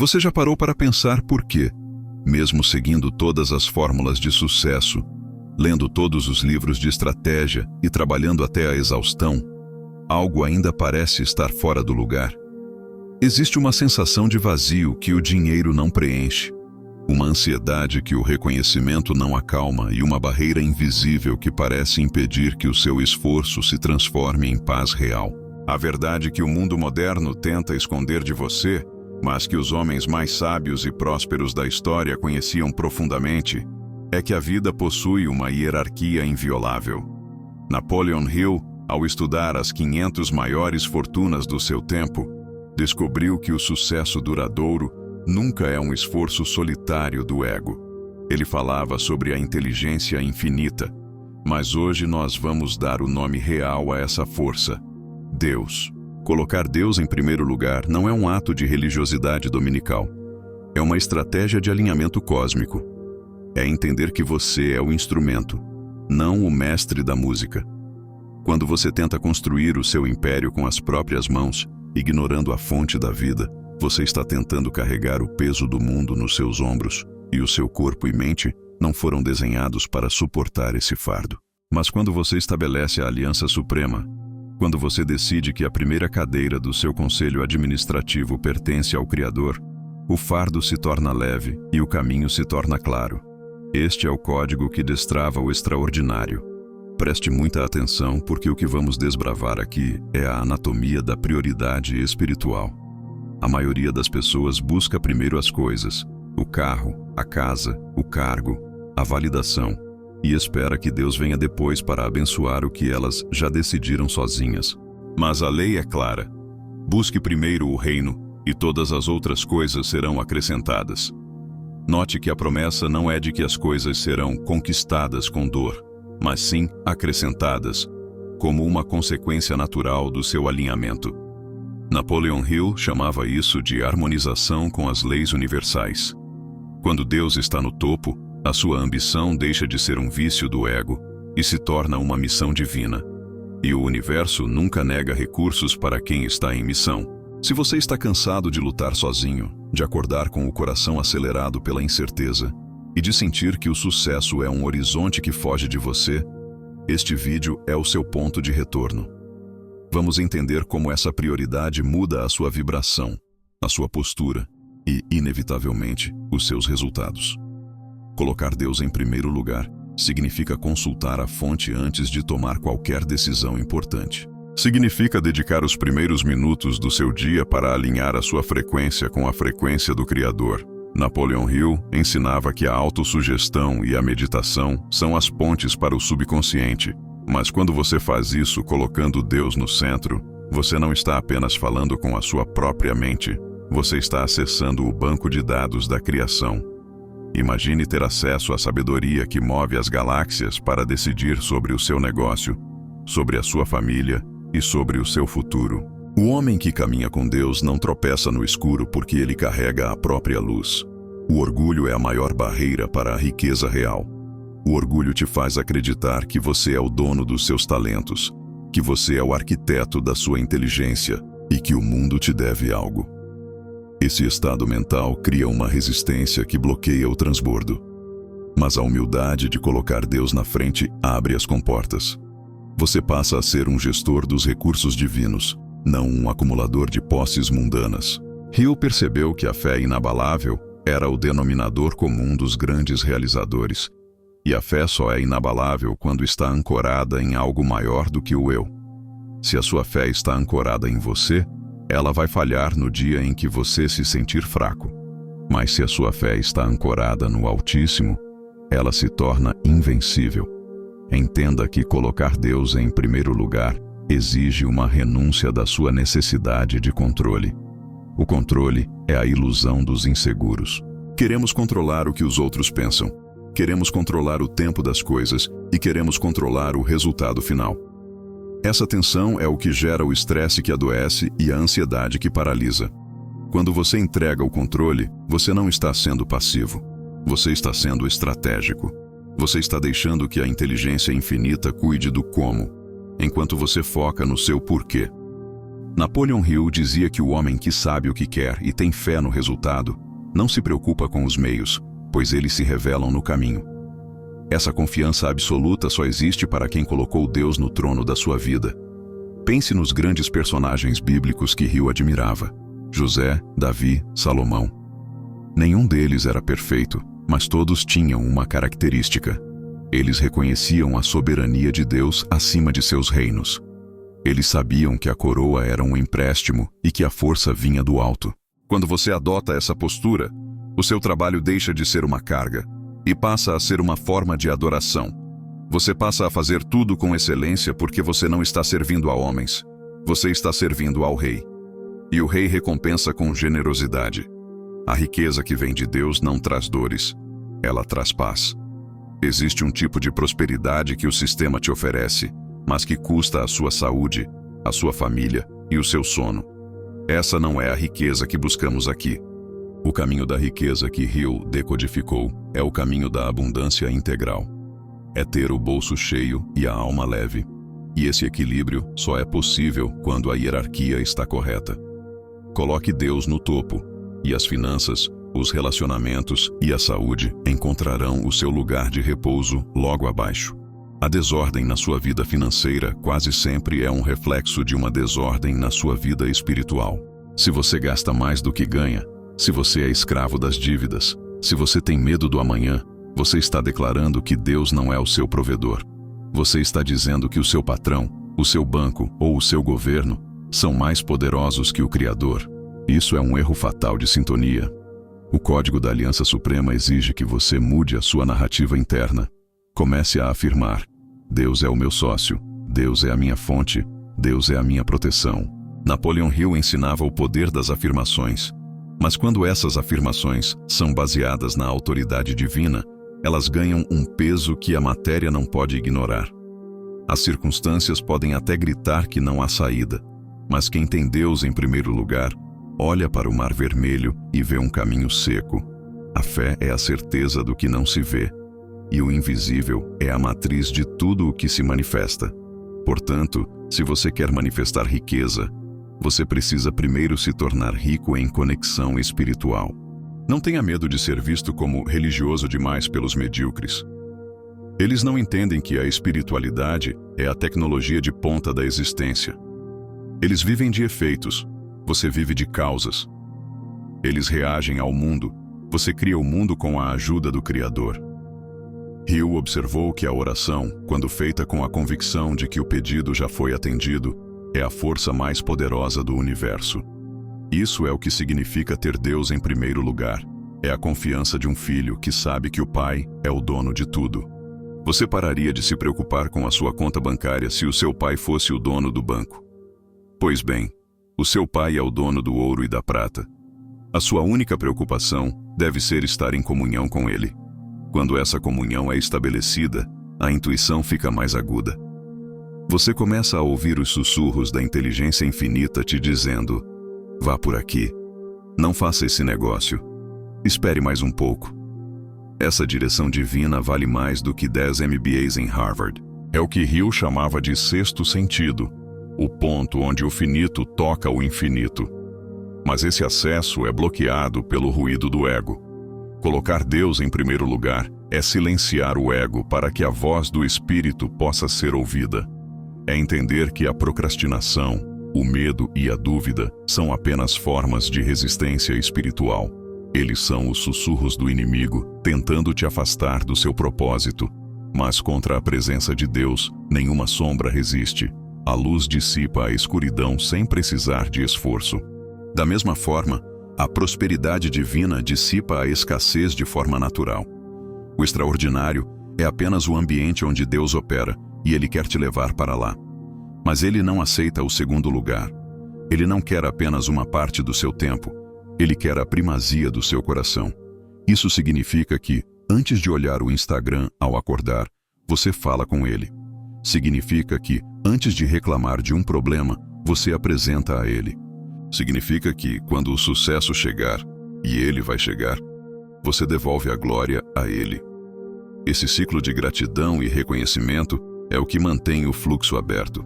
Você já parou para pensar por quê, mesmo seguindo todas as fórmulas de sucesso, lendo todos os livros de estratégia e trabalhando até a exaustão, algo ainda parece estar fora do lugar? Existe uma sensação de vazio que o dinheiro não preenche, uma ansiedade que o reconhecimento não acalma e uma barreira invisível que parece impedir que o seu esforço se transforme em paz real. A verdade que o mundo moderno tenta esconder de você, mas que os homens mais sábios e prósperos da história conheciam profundamente, é que a vida possui uma hierarquia inviolável. Napoleon Hill, ao estudar as 500 maiores fortunas do seu tempo, descobriu que o sucesso duradouro nunca é um esforço solitário do ego. Ele falava sobre a inteligência infinita, mas hoje nós vamos dar o nome real a essa força: Deus. Colocar Deus em primeiro lugar não é um ato de religiosidade dominical. É uma estratégia de alinhamento cósmico. É entender que você é o instrumento, não o mestre da música. Quando você tenta construir o seu império com as próprias mãos, ignorando a fonte da vida, você está tentando carregar o peso do mundo nos seus ombros, e o seu corpo e mente não foram desenhados para suportar esse fardo. Mas quando você estabelece a aliança suprema, quando você decide que a primeira cadeira do seu conselho administrativo pertence ao Criador, o fardo se torna leve e o caminho se torna claro. Este é o código que destrava o extraordinário. Preste muita atenção, porque o que vamos desbravar aqui é a anatomia da prioridade espiritual. A maioria das pessoas busca primeiro as coisas, o carro, a casa, o cargo, a validação, e espera que Deus venha depois para abençoar o que elas já decidiram sozinhas. Mas a lei é clara: busque primeiro o reino, e todas as outras coisas serão acrescentadas. Note que a promessa não é de que as coisas serão conquistadas com dor, mas sim acrescentadas, como uma consequência natural do seu alinhamento. Napoleon Hill chamava isso de harmonização com as leis universais. Quando Deus está no topo, a sua ambição deixa de ser um vício do ego e se torna uma missão divina. E o universo nunca nega recursos para quem está em missão. Se você está cansado de lutar sozinho, de acordar com o coração acelerado pela incerteza e de sentir que o sucesso é um horizonte que foge de você, este vídeo é o seu ponto de retorno. Vamos entender como essa prioridade muda a sua vibração, a sua postura e, inevitavelmente, os seus resultados. Colocar Deus em primeiro lugar significa consultar a fonte antes de tomar qualquer decisão importante. Significa dedicar os primeiros minutos do seu dia para alinhar a sua frequência com a frequência do Criador. Napoleon Hill ensinava que a autossugestão e a meditação são as pontes para o subconsciente. Mas quando você faz isso colocando Deus no centro, você não está apenas falando com a sua própria mente, você está acessando o banco de dados da criação. Imagine ter acesso à sabedoria que move as galáxias para decidir sobre o seu negócio, sobre a sua família e sobre o seu futuro. O homem que caminha com Deus não tropeça no escuro porque ele carrega a própria luz. O orgulho é a maior barreira para a riqueza real. O orgulho te faz acreditar que você é o dono dos seus talentos, que você é o arquiteto da sua inteligência e que o mundo te deve algo. Esse estado mental cria uma resistência que bloqueia o transbordo. Mas a humildade de colocar Deus na frente abre as comportas. Você passa a ser um gestor dos recursos divinos, não um acumulador de posses mundanas. Hill percebeu que a fé inabalável era o denominador comum dos grandes realizadores, e a fé só é inabalável quando está ancorada em algo maior do que o eu. Se a sua fé está ancorada em você, ela vai falhar no dia em que você se sentir fraco. Mas se a sua fé está ancorada no Altíssimo, ela se torna invencível. Entenda que colocar Deus em primeiro lugar exige uma renúncia da sua necessidade de controle. O controle é a ilusão dos inseguros. Queremos controlar o que os outros pensam. Queremos controlar o tempo das coisas e queremos controlar o resultado final. Essa tensão é o que gera o estresse que adoece e a ansiedade que paralisa. Quando você entrega o controle, você não está sendo passivo. Você está sendo estratégico. Você está deixando que a inteligência infinita cuide do como, enquanto você foca no seu porquê. Napoleon Hill dizia que o homem que sabe o que quer e tem fé no resultado não se preocupa com os meios, pois eles se revelam no caminho. Essa confiança absoluta só existe para quem colocou Deus no trono da sua vida. Pense nos grandes personagens bíblicos que Hill admirava: José, Davi, Salomão. Nenhum deles era perfeito, mas todos tinham uma característica. Eles reconheciam a soberania de Deus acima de seus reinos. Eles sabiam que a coroa era um empréstimo e que a força vinha do alto. Quando você adota essa postura, o seu trabalho deixa de ser uma carga e passa a ser uma forma de adoração. Você passa a fazer tudo com excelência porque você não está servindo a homens. Você está servindo ao Rei. E o Rei recompensa com generosidade. A riqueza que vem de Deus não traz dores, ela traz paz. Existe um tipo de prosperidade que o sistema te oferece, mas que custa a sua saúde, a sua família e o seu sono. Essa não é a riqueza que buscamos aqui. O caminho da riqueza que Hill decodificou é o caminho da abundância integral. É ter o bolso cheio e a alma leve. E esse equilíbrio só é possível quando a hierarquia está correta. Coloque Deus no topo, e as finanças, os relacionamentos e a saúde encontrarão o seu lugar de repouso logo abaixo. A desordem na sua vida financeira quase sempre é um reflexo de uma desordem na sua vida espiritual. Se você gasta mais do que ganha, se você é escravo das dívidas, se você tem medo do amanhã, você está declarando que Deus não é o seu provedor. Você está dizendo que o seu patrão, o seu banco ou o seu governo são mais poderosos que o Criador. Isso é um erro fatal de sintonia. O Código da Aliança Suprema exige que você mude a sua narrativa interna. Comece a afirmar: Deus é o meu sócio, Deus é a minha fonte, Deus é a minha proteção. Napoleon Hill ensinava o poder das afirmações, mas quando essas afirmações são baseadas na autoridade divina, elas ganham um peso que a matéria não pode ignorar. As circunstâncias podem até gritar que não há saída, mas quem tem Deus em primeiro lugar, olha para o Mar Vermelho e vê um caminho seco. A fé é a certeza do que não se vê, e o invisível é a matriz de tudo o que se manifesta. Portanto, se você quer manifestar riqueza, você precisa primeiro se tornar rico em conexão espiritual. Não tenha medo de ser visto como religioso demais pelos medíocres. Eles não entendem que a espiritualidade é a tecnologia de ponta da existência. Eles vivem de efeitos, você vive de causas. Eles reagem ao mundo, você cria o mundo com a ajuda do Criador. Hill observou que a oração, quando feita com a convicção de que o pedido já foi atendido, é a força mais poderosa do universo. Isso é o que significa ter Deus em primeiro lugar. É a confiança de um filho que sabe que o pai é o dono de tudo. Você pararia de se preocupar com a sua conta bancária se o seu pai fosse o dono do banco. Pois bem, o seu pai é o dono do ouro e da prata. A sua única preocupação deve ser estar em comunhão com ele. Quando essa comunhão é estabelecida, a intuição fica mais aguda. Você começa a ouvir os sussurros da inteligência infinita te dizendo: vá por aqui. Não faça esse negócio. Espere mais um pouco. Essa direção divina vale mais do que 10 MBAs em Harvard. É o que Hill chamava de sexto sentido, o ponto onde o finito toca o infinito. Mas esse acesso é bloqueado pelo ruído do ego. Colocar Deus em primeiro lugar é silenciar o ego para que a voz do Espírito possa ser ouvida. É entender que a procrastinação, o medo e a dúvida são apenas formas de resistência espiritual. Eles são os sussurros do inimigo tentando te afastar do seu propósito. Mas contra a presença de Deus, nenhuma sombra resiste. A luz dissipa a escuridão sem precisar de esforço. Da mesma forma, a prosperidade divina dissipa a escassez de forma natural. O extraordinário é apenas o ambiente onde Deus opera e Ele quer te levar para lá. Mas Ele não aceita o segundo lugar. Ele não quer apenas uma parte do seu tempo. Ele quer a primazia do seu coração. Isso significa que, antes de olhar o Instagram ao acordar, você fala com Ele. Significa que, antes de reclamar de um problema, você apresenta a Ele. Significa que, quando o sucesso chegar, e ele vai chegar, você devolve a glória a Ele. Esse ciclo de gratidão e reconhecimento é o que mantém o fluxo aberto.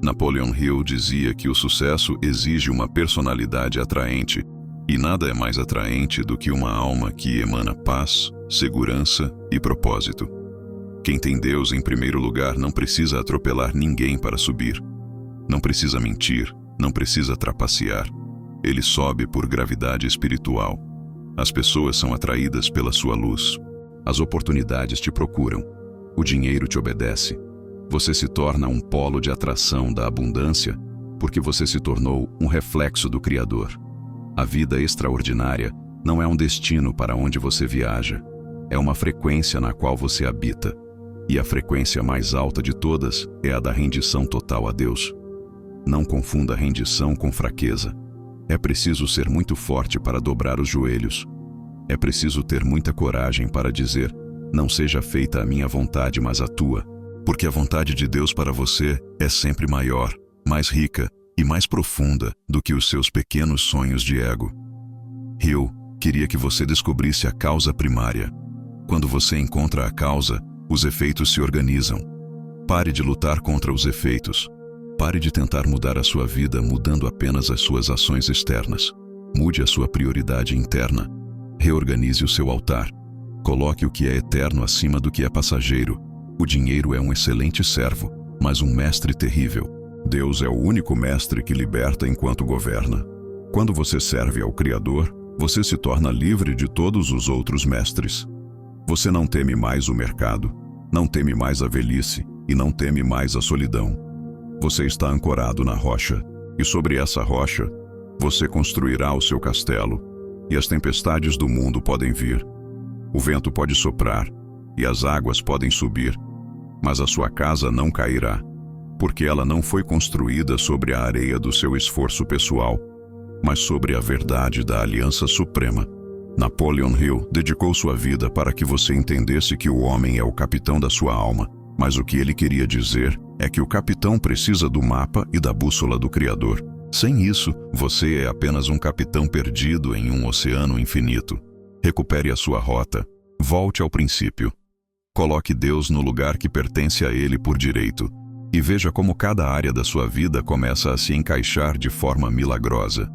Napoleon Hill dizia que o sucesso exige uma personalidade atraente, e nada é mais atraente do que uma alma que emana paz, segurança e propósito. Quem tem Deus em primeiro lugar não precisa atropelar ninguém para subir. Não precisa mentir, não precisa trapacear. Ele sobe por gravidade espiritual. As pessoas são atraídas pela sua luz. As oportunidades te procuram. O dinheiro te obedece. Você se torna um polo de atração da abundância porque você se tornou um reflexo do Criador. A vida extraordinária não é um destino para onde você viaja. É uma frequência na qual você habita. E a frequência mais alta de todas é a da rendição total a Deus. Não confunda rendição com fraqueza. É preciso ser muito forte para dobrar os joelhos. É preciso ter muita coragem para dizer: não seja feita a minha vontade, mas a tua. Porque a vontade de Deus para você é sempre maior, mais rica e mais profunda do que os seus pequenos sonhos de ego. Hill queria que você descobrisse a causa primária. Quando você encontra a causa, os efeitos se organizam. Pare de lutar contra os efeitos. Pare de tentar mudar a sua vida mudando apenas as suas ações externas. Mude a sua prioridade interna. Reorganize o seu altar. Coloque o que é eterno acima do que é passageiro. O dinheiro é um excelente servo, mas um mestre terrível. Deus é o único mestre que liberta enquanto governa. Quando você serve ao Criador, você se torna livre de todos os outros mestres. Você não teme mais o mercado, não teme mais a velhice e não teme mais a solidão. Você está ancorado na rocha, e sobre essa rocha, você construirá o seu castelo, e as tempestades do mundo podem vir. O vento pode soprar, e as águas podem subir, mas a sua casa não cairá, porque ela não foi construída sobre a areia do seu esforço pessoal, mas sobre a verdade da aliança suprema. Napoleon Hill dedicou sua vida para que você entendesse que o homem é o capitão da sua alma, mas o que ele queria dizer é que o capitão precisa do mapa e da bússola do Criador. Sem isso, você é apenas um capitão perdido em um oceano infinito. Recupere a sua rota. Volte ao princípio. Coloque Deus no lugar que pertence a Ele por direito. E veja como cada área da sua vida começa a se encaixar de forma milagrosa.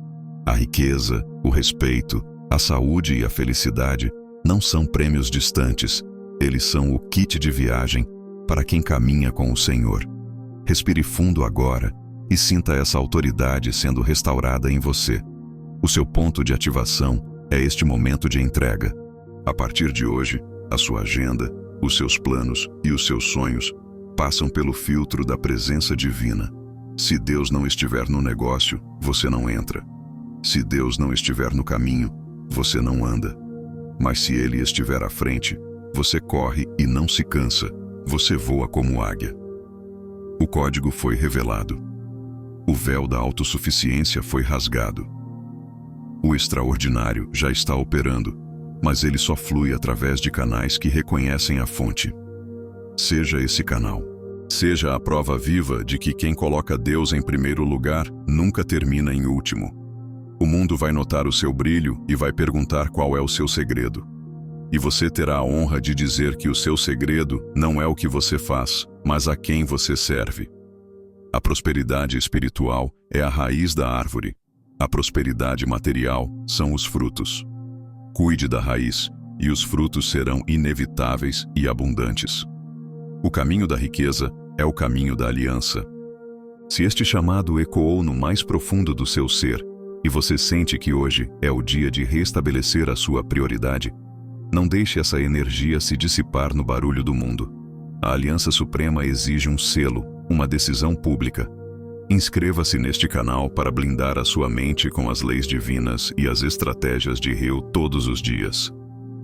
A riqueza, o respeito, a saúde e a felicidade não são prêmios distantes. Eles são o kit de viagem para quem caminha com o Senhor. Respire fundo agora e sinta essa autoridade sendo restaurada em você. O seu ponto de ativação é este momento de entrega. A partir de hoje, a sua agenda, os seus planos e os seus sonhos passam pelo filtro da presença divina. Se Deus não estiver no negócio, você não entra. Se Deus não estiver no caminho, você não anda. Mas se Ele estiver à frente, você corre e não se cansa. Você voa como águia. O código foi revelado. O véu da autossuficiência foi rasgado. O extraordinário já está operando, mas ele só flui através de canais que reconhecem a fonte. Seja esse canal. Seja a prova viva de que quem coloca Deus em primeiro lugar nunca termina em último. O mundo vai notar o seu brilho e vai perguntar qual é o seu segredo. E você terá a honra de dizer que o seu segredo não é o que você faz, mas a quem você serve. A prosperidade espiritual é a raiz da árvore. A prosperidade material são os frutos. Cuide da raiz, e os frutos serão inevitáveis e abundantes. O caminho da riqueza é o caminho da aliança. Se este chamado ecoou no mais profundo do seu ser, e você sente que hoje é o dia de restabelecer a sua prioridade, não deixe essa energia se dissipar no barulho do mundo. A Aliança Suprema exige um selo, uma decisão pública. Inscreva-se neste canal para blindar a sua mente com as leis divinas e as estratégias de Hill todos os dias.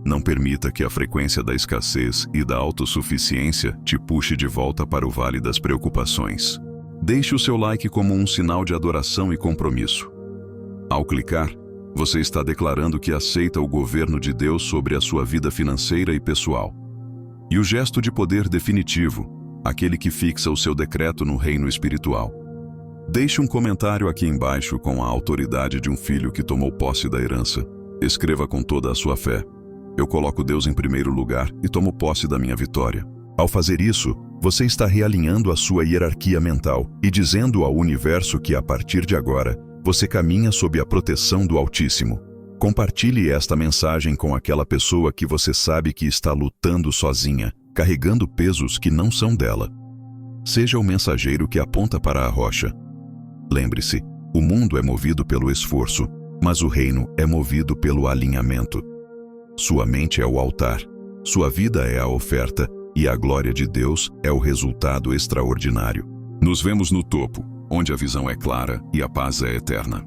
Não permita que a frequência da escassez e da autossuficiência te puxe de volta para o vale das preocupações. Deixe o seu like como um sinal de adoração e compromisso. Ao clicar, você está declarando que aceita o governo de Deus sobre a sua vida financeira e pessoal. E o gesto de poder definitivo, aquele que fixa o seu decreto no reino espiritual. Deixe um comentário aqui embaixo com a autoridade de um filho que tomou posse da herança. Escreva com toda a sua fé: eu coloco Deus em primeiro lugar e tomo posse da minha vitória. Ao fazer isso, você está realinhando a sua hierarquia mental e dizendo ao universo que, a partir de agora, você caminha sob a proteção do Altíssimo. Compartilhe esta mensagem com aquela pessoa que você sabe que está lutando sozinha, carregando pesos que não são dela. Seja o mensageiro que aponta para a rocha. Lembre-se, o mundo é movido pelo esforço, mas o reino é movido pelo alinhamento. Sua mente é o altar, sua vida é a oferta e a glória de Deus é o resultado extraordinário. Nos vemos no topo, onde a visão é clara e a paz é eterna.